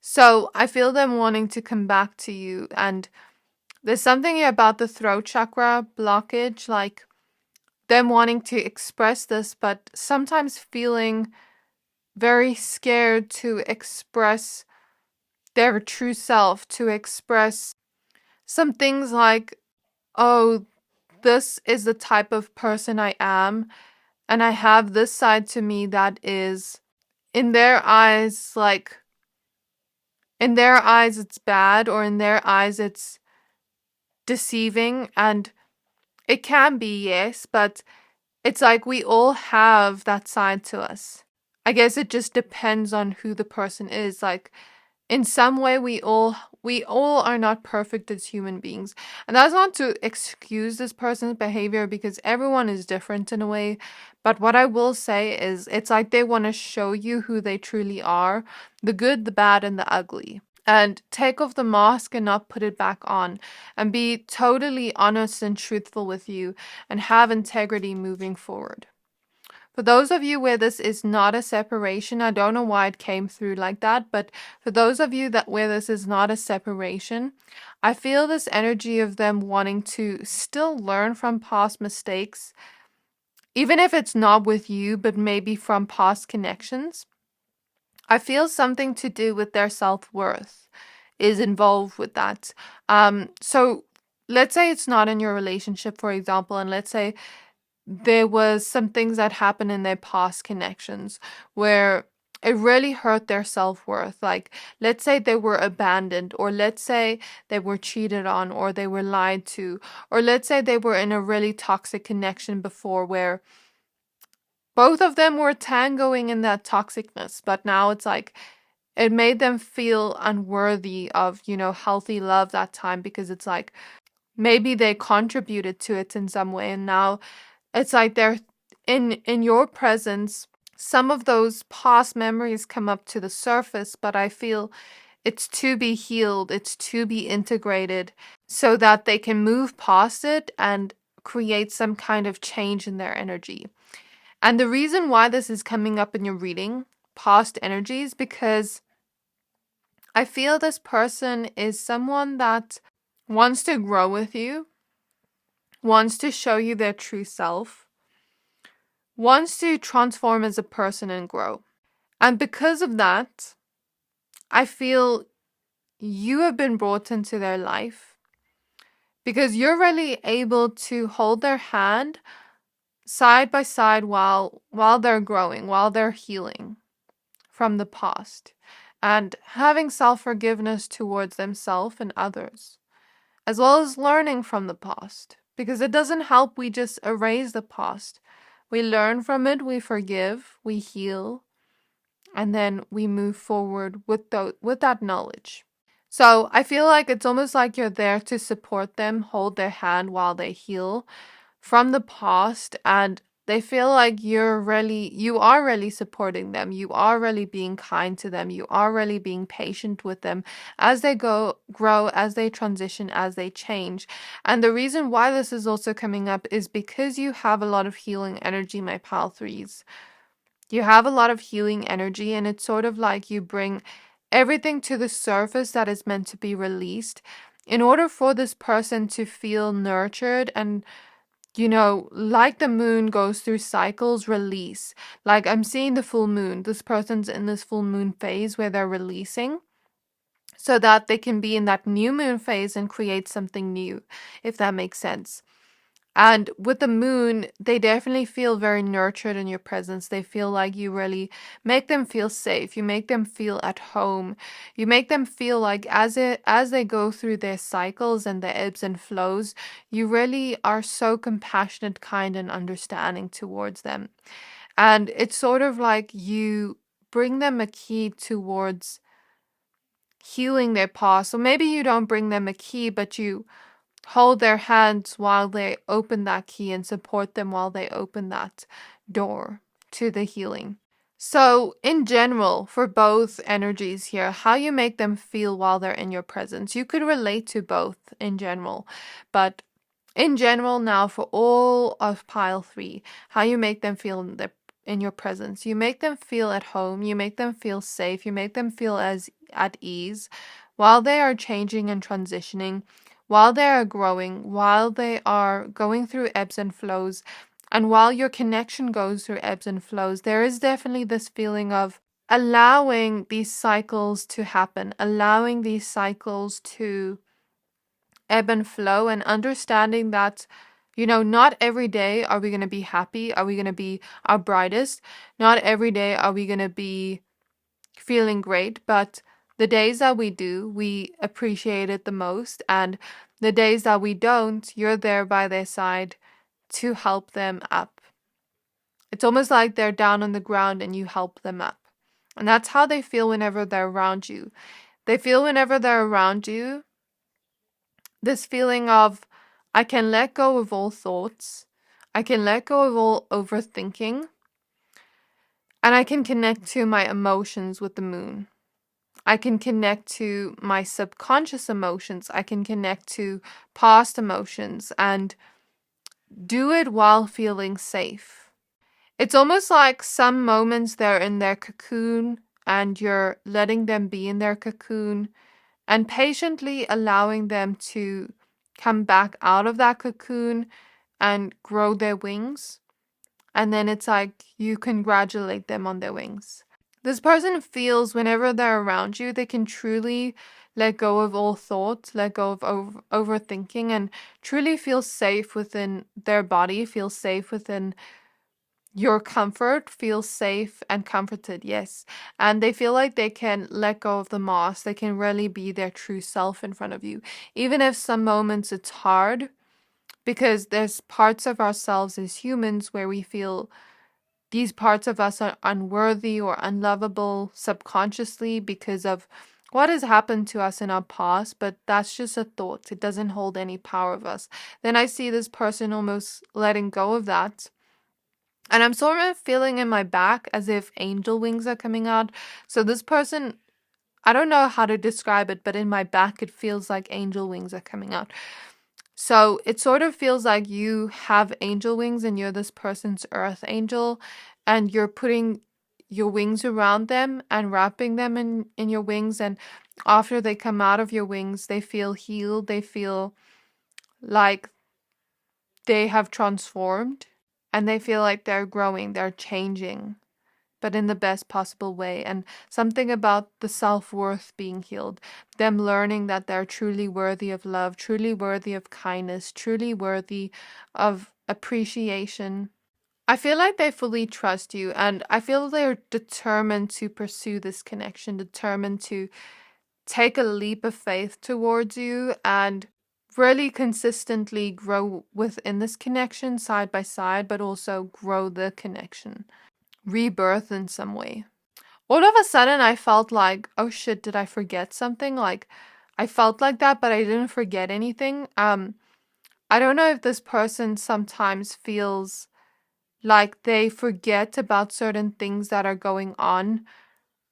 So I feel them wanting to come back to you. And there's something here about the throat chakra blockage, like them wanting to express this, but sometimes feeling very scared to express their true self, to express some things like, oh, this is the type of person I am, and I have this side to me that is, in their eyes, it's bad, or in their eyes it's deceiving, and it can be, yes, but it's like we all have that side to us. I guess it just depends on who the person is. Like, in some way, we all are not perfect as human beings. And that's not to excuse this person's behavior, because everyone is different in a way. But what I will say is, it's like they want to show you who they truly are, the good, the bad, and the ugly. And take off the mask and not put it back on. And be totally honest and truthful with you. And have integrity moving forward. For those of you where this is not a separation, I don't know why it came through like that, but for those of you where this is not a separation, I feel this energy of them wanting to still learn from past mistakes, even if it's not with you, but maybe from past connections. I feel something to do with their self-worth is involved with that. So let's say it's not in your relationship, for example, and let's say there was some things that happened in their past connections where it really hurt their self-worth. Like, let's say they were abandoned, or let's say they were cheated on, or they were lied to, or let's say they were in a really toxic connection before where both of them were tangoing in that toxicness, but now it's like it made them feel unworthy of, healthy love that time, because it's like maybe they contributed to it in some way, and now it's like they're in your presence. Some of those past memories come up to the surface, but I feel it's to be healed, it's to be integrated so that they can move past it and create some kind of change in their energy. And the reason why this is coming up in your reading, past energies, because I feel this person is someone that wants to grow with you, wants to show you their true self, wants to transform as a person and grow. And because of that, I feel you have been brought into their life because you're really able to hold their hand side by side while they're growing, while they're healing from the past and having self-forgiveness towards themselves and others, as well as learning from the past, because it doesn't help we just erase the past. We learn from it, we forgive, we heal, and then we move forward with that knowledge. So I feel like it's almost like you're there to support them, hold their hand while they heal from the past, and they feel like you are really supporting them. You are really being kind to them. You are really being patient with them as they grow, as they transition, as they change. And the reason why this is also coming up is because you have a lot of healing energy, my pal threes. You have a lot of healing energy, and it's sort of like you bring everything to the surface that is meant to be released in order for this person to feel nurtured and, like the moon goes through cycles, release. Like I'm seeing the full moon. This person's in this full moon phase where they're releasing so that they can be in that new moon phase and create something new, if that makes sense. And with the moon, they definitely feel very nurtured in your presence. They feel like you really make them feel safe. You make them feel at home. You make them feel like as they go through their cycles and their ebbs and flows, you really are so compassionate, kind, and understanding towards them. And it's sort of like you bring them a key towards healing their past. So maybe you don't bring them a key, but you hold their hands while they open that key and support them while they open that door to the healing. So, in general, for both energies here, how you make them feel while they're in your presence, you could relate to both in general. But in general, now for all of pile three, how you make them feel in your presence, you make them feel at home, you make them feel safe, you make them feel as at ease while they are changing and transitioning, while they are growing, while they are going through ebbs and flows, and while your connection goes through ebbs and flows. There is definitely this feeling of allowing these cycles to happen, allowing these cycles to ebb and flow, and understanding that, not every day are we going to be happy, are we going to be our brightest, not every day are we going to be feeling great, but the days that we do, we appreciate it the most, and the days that we don't, you're there by their side to help them up. It's almost like they're down on the ground and you help them up. And that's how they feel whenever they're around you. They feel whenever they're around you this feeling of, I can let go of all thoughts, I can let go of all overthinking, and I can connect to my emotions with the moon. I can connect to my subconscious emotions. I can connect to past emotions and do it while feeling safe. It's almost like some moments they're in their cocoon and you're letting them be in their cocoon and patiently allowing them to come back out of that cocoon and grow their wings. And then it's like you congratulate them on their wings. This person feels whenever they're around you, they can truly let go of all thoughts, let go of overthinking, and truly feel safe within their body, feel safe within your comfort, feel safe and comforted, yes. And they feel like they can let go of the mask. They can really be their true self in front of you. Even if some moments it's hard, because there's parts of ourselves as humans where we feel these parts of us are unworthy or unlovable subconsciously because of what has happened to us in our past, but that's just a thought. It doesn't hold any power of us. Then I see this person almost letting go of that. And I'm sort of feeling in my back as if angel wings are coming out. So this person, I don't know how to describe it, but in my back it feels like angel wings are coming out. So it sort of feels like you have angel wings and you're this person's earth angel and you're putting your wings around them and wrapping them in your wings. And after they come out of your wings, they feel healed. They feel like they have transformed and they feel like they're growing, they're changing, but in the best possible way. And something about the self-worth being healed, them learning that they're truly worthy of love, truly worthy of kindness, truly worthy of appreciation. I feel like they fully trust you, and I feel they're determined to pursue this connection, determined to take a leap of faith towards you and really consistently grow within this connection side by side, but also grow the connection, rebirth in some way. All of a sudden, I felt like, oh shit, did I forget something? Like, I felt like that, but I didn't forget anything. I don't know if this person sometimes feels like they forget about certain things that are going on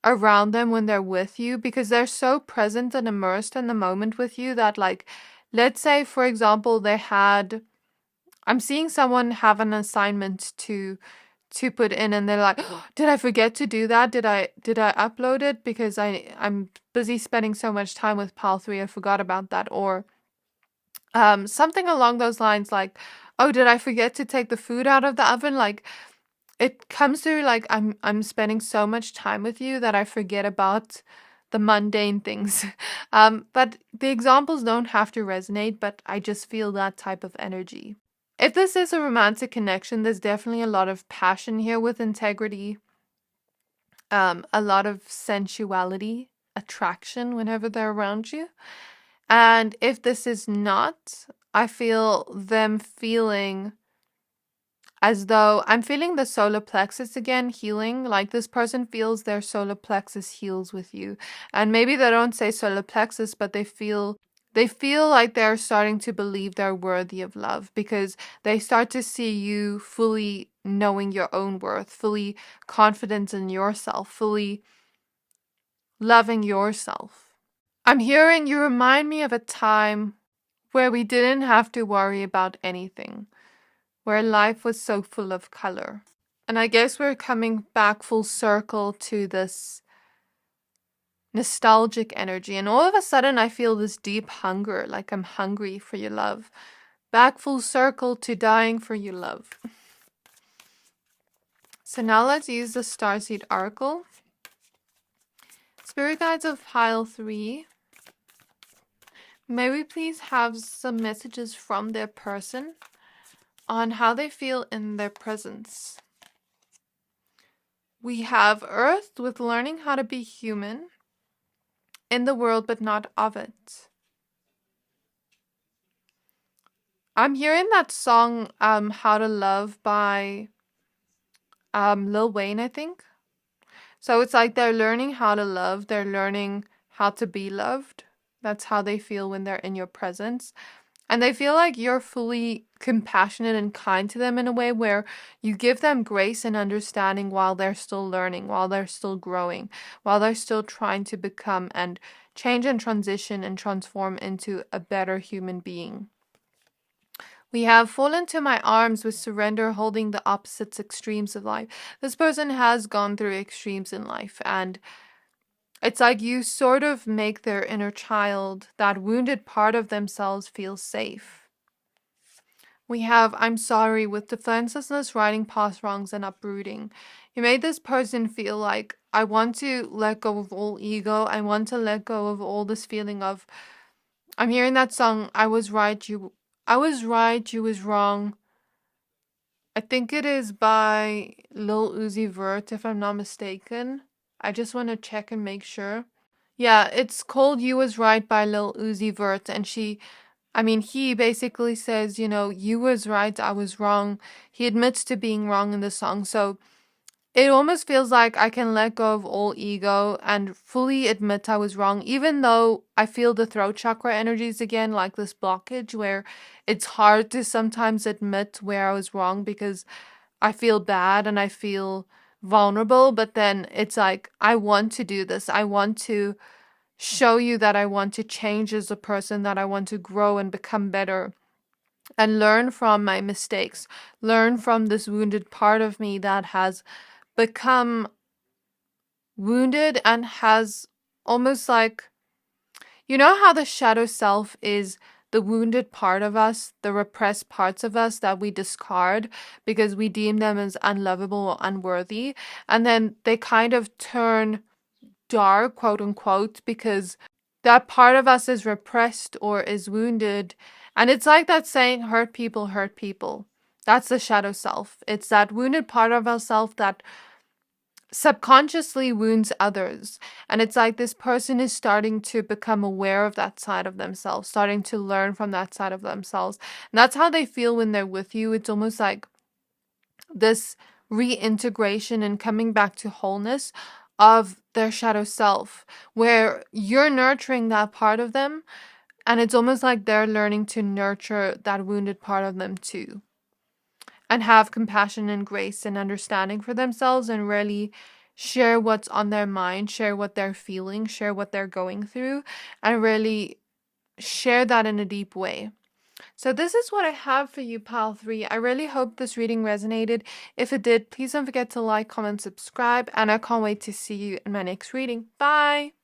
around them when they're with you, because they're so present and immersed in the moment with you that, like, let's say, for example, I'm seeing someone have an assignment to put in, and they're like, "Oh, did I forget to do that? Did I upload it because I'm busy spending so much time with Pal 3, I forgot about that." Or something along those lines, like, "Oh, did I forget to take the food out of the oven?" Like, it comes through like I'm spending so much time with you that I forget about the mundane things. But the examples don't have to resonate, but I just feel that type of energy. If this is a romantic connection, there's definitely a lot of passion here with integrity, a lot of sensuality, attraction whenever they're around you. And if this is not, I feel them feeling as though I'm feeling the solar plexus again healing. Like, this person feels their solar plexus heals with you. And maybe they don't say solar plexus, but they feel like they're starting to believe they're worthy of love, because they start to see you fully knowing your own worth, fully confident in yourself, fully loving yourself. I'm hearing you remind me of a time where we didn't have to worry about anything, where life was so full of color. And I guess we're coming back full circle to this nostalgic energy. And all of a sudden, I feel this deep hunger, like I'm hungry for your love. Back full circle to dying for your love. So now let's use the Starseed Oracle. Spirit Guides of Pile 3. May we please have some messages from their person on how they feel in their presence. We have Earth with learning how to be human in the world but not of it. I'm hearing that song How to Love by Lil Wayne, I think. So it's like they're learning how to love, they're learning how to be loved. That's how they feel when they're in your presence. And they feel like you're fully compassionate and kind to them in a way where you give them grace and understanding while they're still learning, while they're still growing, while they're still trying to become and change and transition and transform into a better human being. We have Fall into My Arms with surrender, holding the opposites extremes of life. This person has gone through extremes in life, and it's like you sort of make their inner child, that wounded part of themselves, feel safe. We have I'm Sorry with defenselessness, riding past wrongs and uprooting. You made this person feel like, I want to let go of all ego. I want to let go of all this feeling of, I'm hearing that song, I was right, you was wrong. I think it is by Lil Uzi Vert, if I'm not mistaken. I just want to check and make sure. Yeah, it's called You Was Right by Lil Uzi Vert, and he basically says, you was right, I was wrong. He admits to being wrong in the song. So it almost feels like I can let go of all ego and fully admit I was wrong, even though I feel the throat chakra energies again, like this blockage where it's hard to sometimes admit where I was wrong because I feel bad and I feel vulnerable. But then it's like, I want to do this. I want to show you that I want to change as a person, that I want to grow and become better and learn from my mistakes, learn from this wounded part of me that has become wounded and has almost like, how the shadow self is the wounded part of us, the repressed parts of us that we discard because we deem them as unlovable or unworthy. And then they kind of turn dark, quote unquote, because that part of us is repressed or is wounded. And it's like that saying, hurt people hurt people. That's the shadow self. It's that wounded part of ourself that subconsciously wounds others. And it's like this person is starting to become aware of that side of themselves, starting to learn from that side of themselves. And that's how they feel when they're with you. It's almost like this reintegration and coming back to wholeness of their shadow self, where you're nurturing that part of them, and it's almost like they're learning to nurture that wounded part of them too, and have compassion and grace and understanding for themselves, and really share what's on their mind, share what they're feeling, share what they're going through, and really share that in a deep way. So this is what I have for you, Pal 3. I really hope this reading resonated. If it did, please don't forget to like, comment, subscribe, and I can't wait to see you in my next reading. Bye!